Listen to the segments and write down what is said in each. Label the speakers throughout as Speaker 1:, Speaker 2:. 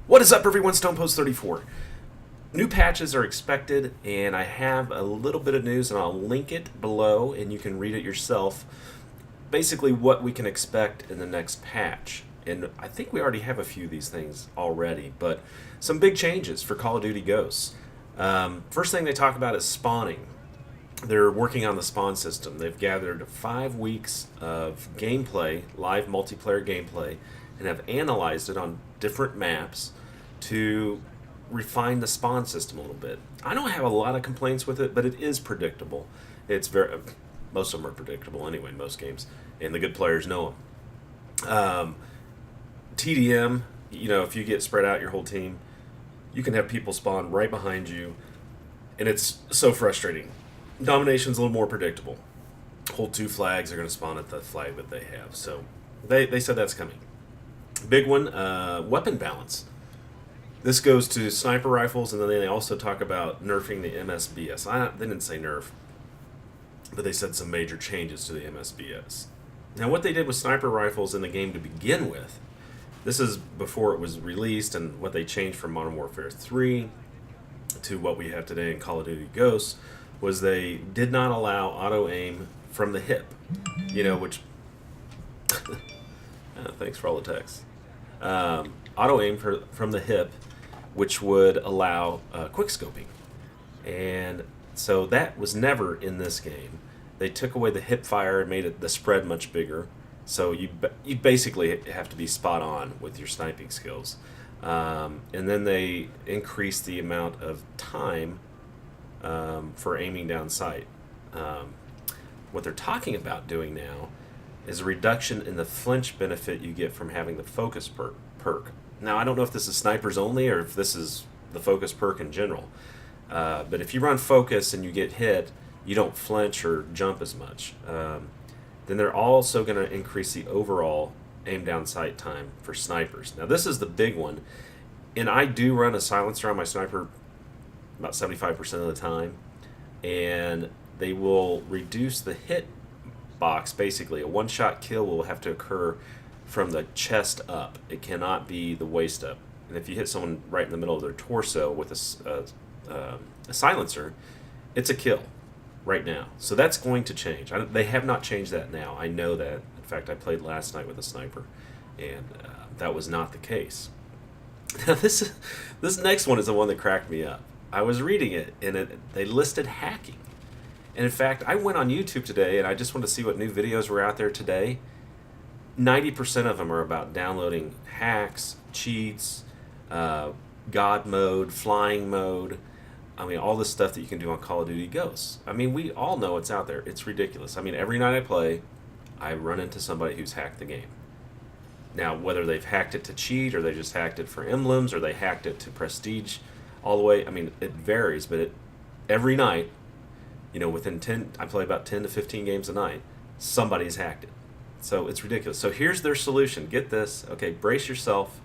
Speaker 1: What is up, everyone? StonePost34. New patches are expected, and I have a little bit of news, and I'll link it below, and you can read it yourself. Basically, what we can expect in the next patch. And I think we already have a few of these things already, but some big changes for Call of Duty Ghosts. First thing they talk about is spawning. They're working on the spawn system. They've gathered 5 weeks of gameplay, live multiplayer gameplay, and have analyzed it on different maps to refine the spawn system a little bit. I don't have a lot of complaints with it, but it is predictable. It's very Most of them are predictable anyway in most games, and the good players know them. TDM, if you get spread out your whole team, you can have people spawn right behind you, and it's so frustrating. Domination's a little more predictable. Hold 2 flags, they're going to spawn at the flag that they have. So they said that's coming. Big one, weapon balance. This goes to sniper rifles, and then they also talk about nerfing the MSBS. They didn't say nerf, but they said some major changes to the MSBS. Now, what they did with sniper rifles in the game to begin with, this is before it was released, and what they changed from Modern Warfare 3 to what we have today in Call of Duty Ghosts, was they did not allow auto-aim from the hip, which... thanks for all the text. Auto-aim from the hip, which would allow quickscoping. And so that was never in this game. They took away the hip fire and made the spread much bigger. So you basically have to be spot on with your sniping skills. And then they increased the amount of time for aiming down sight. What they're talking about doing now is a reduction in the flinch benefit you get from having the focus perk. Now, I don't know if this is snipers only or if this is the focus perk in general. But if you run focus and you get hit, you don't flinch or jump as much. Then they're also going to increase the overall aim down sight time for snipers. Now, this is the big one. And I do run a silencer on my sniper about 75% of the time. And they will reduce the hit box. Basically, a one-shot kill will have to occur from the chest up. It cannot be the waist up. And if you hit someone right in the middle of their torso with a silencer, it's a kill right now. So that's going to change. They have not changed that now. I know that. In fact, I played last night with a sniper, and that was not the case. Now, this next one is the one that cracked me up. I was reading it, and they listed hacking. And in fact, I went on YouTube today, and I just wanted to see what new videos were out there today. 90% of them are about downloading hacks, cheats, God mode, flying mode. I mean, all this stuff that you can do on Call of Duty Ghosts. I mean, we all know it's out there. It's ridiculous. I mean, every night I play, I run into somebody who's hacked the game. Now, whether they've hacked it to cheat, or they just hacked it for emblems, or they hacked it to prestige all the way, I mean, it varies, but every night, within 10, I play about 10 to 15 games a night, somebody's hacked it. So it's ridiculous. So here's their solution. Get this. Okay, brace yourself.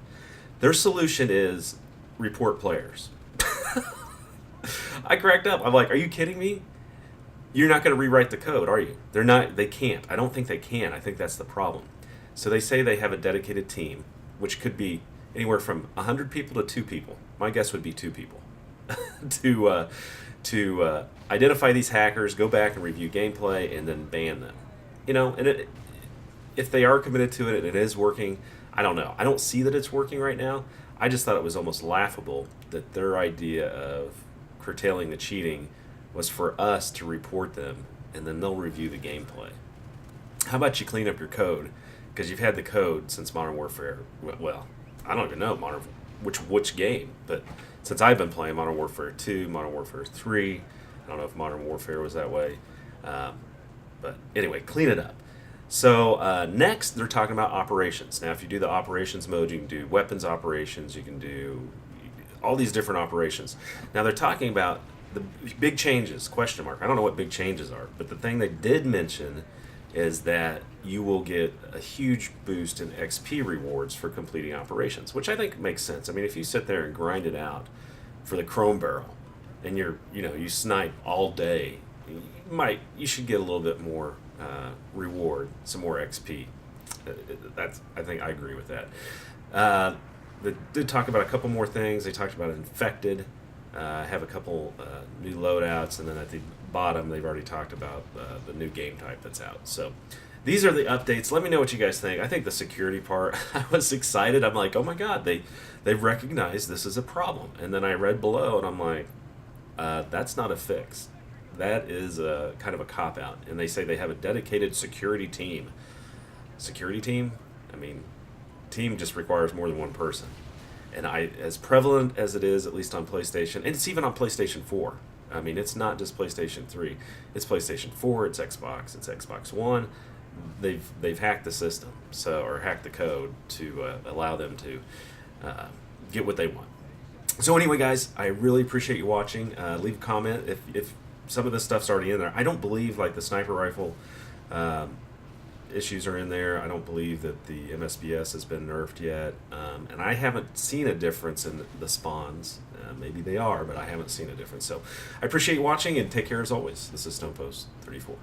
Speaker 1: Their solution is report players. I cracked up. I'm like, are you kidding me? You're not going to rewrite the code, are you? They're not. They can't. I don't think they can. I think that's the problem. So they say they have a dedicated team, which could be anywhere from 100 people to 2 people. My guess would be 2 people. to identify these hackers, go back and review gameplay, and then ban them. And if they are committed to it and it is working, I don't know. I don't see that it's working right now. I just thought it was almost laughable that their idea of curtailing the cheating was for us to report them, and then they'll review the gameplay. How about you clean up your code? Because you've had the code since Modern Warfare. Well, I don't even know which game, but since I've been playing Modern Warfare 2, Modern Warfare 3, I don't know if Modern Warfare was that way. But anyway, clean it up. So next, they're talking about operations. Now, if you do the operations mode, you can do weapons operations, you can do all these different operations. Now, they're talking about the big changes, question mark. I don't know what big changes are, but the thing they did mention is that you will get a huge boost in XP rewards for completing operations, which I think makes sense. I mean, if you sit there and grind it out for the Chrome Barrel, and you snipe all day, you should get a little bit more reward, some more XP. I think I agree with that. they did talk about a couple more things. They talked about infected. Have a couple new loadouts, and then at the bottom they've already talked about the new game type that's out. So these are the updates. Let me know what you guys think. I think the security part, I was excited. I'm like, oh my god, they recognize this is a problem. And then I read below, and I'm like, that's not a fix. That is a kind of a cop out. And they say they have a dedicated security team. Security team? I mean, team just requires more than one person. And as prevalent as it is, at least on PlayStation, and it's even on PlayStation 4. I mean, it's not just PlayStation 3. It's PlayStation 4. It's Xbox One. They've hacked the system, or hacked the code to allow them to get what they want. So anyway, guys, I really appreciate you watching. Leave a comment if some of this stuff's already in there. I don't believe like the sniper rifle issues are in there. I don't believe that the MSBS has been nerfed yet, and I haven't seen a difference in the spawns. Maybe they are, but I haven't seen a difference. So I appreciate you watching, and take care as always. This is StonePost 34.